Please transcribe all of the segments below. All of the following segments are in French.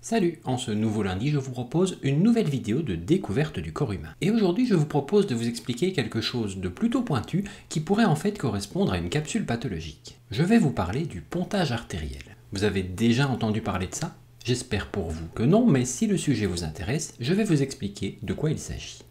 Salut, en ce nouveau lundi, je vous propose une nouvelle vidéo de découverte du corps humain. Et aujourd'hui, je vous propose de vous expliquer quelque chose de plutôt pointu qui pourrait en fait correspondre à une capsule pathologique. Je vais vous parler du pontage artériel. Vous avez déjà entendu parler de ça? J'espère pour vous que non, mais si le sujet vous intéresse, je vais vous expliquer de quoi il s'agit.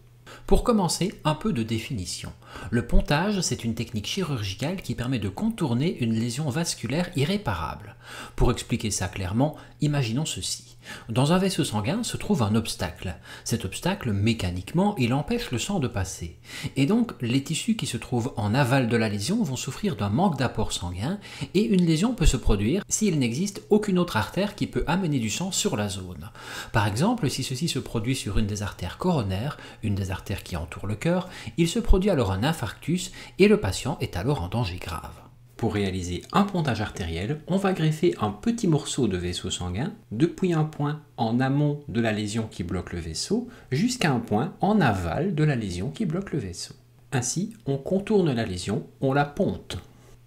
Pour commencer, un peu de définition. Le pontage, c'est une technique chirurgicale qui permet de contourner une lésion vasculaire irréparable. Pour expliquer ça clairement, imaginons ceci. Dans un vaisseau sanguin se trouve un obstacle. Cet obstacle, mécaniquement, il empêche le sang de passer. Et donc, les tissus qui se trouvent en aval de la lésion vont souffrir d'un manque d'apport sanguin et une lésion peut se produire s'il n'existe aucune autre artère qui peut amener du sang sur la zone. Par exemple, si ceci se produit sur une des artères coronaires, une des artères qui entourent le cœur, il se produit alors un infarctus et le patient est alors en danger grave. Pour réaliser un pontage artériel, on va greffer un petit morceau de vaisseau sanguin depuis un point en amont de la lésion qui bloque le vaisseau jusqu'à un point en aval de la lésion qui bloque le vaisseau. Ainsi, on contourne la lésion, on la ponte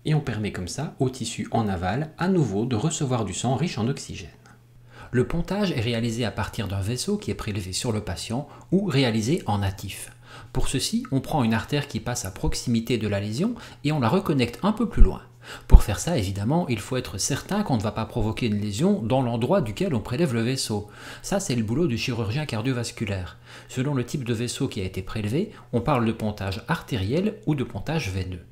et on permet comme ça au tissu en aval à nouveau de recevoir du sang riche en oxygène. Le pontage est réalisé à partir d'un vaisseau qui est prélevé sur le patient ou réalisé en natif. Pour ceci, on prend une artère qui passe à proximité de la lésion et on la reconnecte un peu plus loin. Pour faire ça, évidemment, il faut être certain qu'on ne va pas provoquer une lésion dans l'endroit duquel on prélève le vaisseau. Ça, c'est le boulot du chirurgien cardiovasculaire. Selon le type de vaisseau qui a été prélevé, on parle de pontage artériel ou de pontage veineux.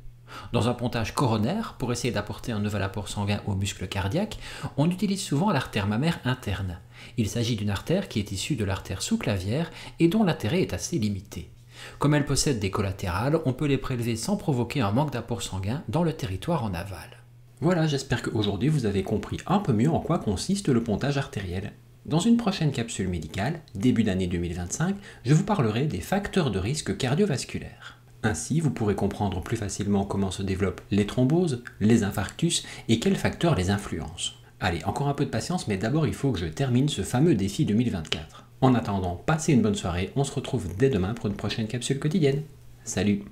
Dans un pontage coronaire, pour essayer d'apporter un nouvel apport sanguin au muscle cardiaque, on utilise souvent l'artère mammaire interne. Il s'agit d'une artère qui est issue de l'artère sous-clavière et dont l'intérêt est assez limité. Comme elle possède des collatérales, on peut les prélever sans provoquer un manque d'apport sanguin dans le territoire en aval. Voilà, j'espère qu'aujourd'hui vous avez compris un peu mieux en quoi consiste le pontage artériel. Dans une prochaine capsule médicale, début d'année 2025, je vous parlerai des facteurs de risque cardiovasculaire. Ainsi, vous pourrez comprendre plus facilement comment se développent les thromboses, les infarctus et quels facteurs les influencent. Allez, encore un peu de patience, mais d'abord il faut que je termine ce fameux défi 2024. En attendant, passez une bonne soirée, on se retrouve dès demain pour une prochaine capsule quotidienne. Salut!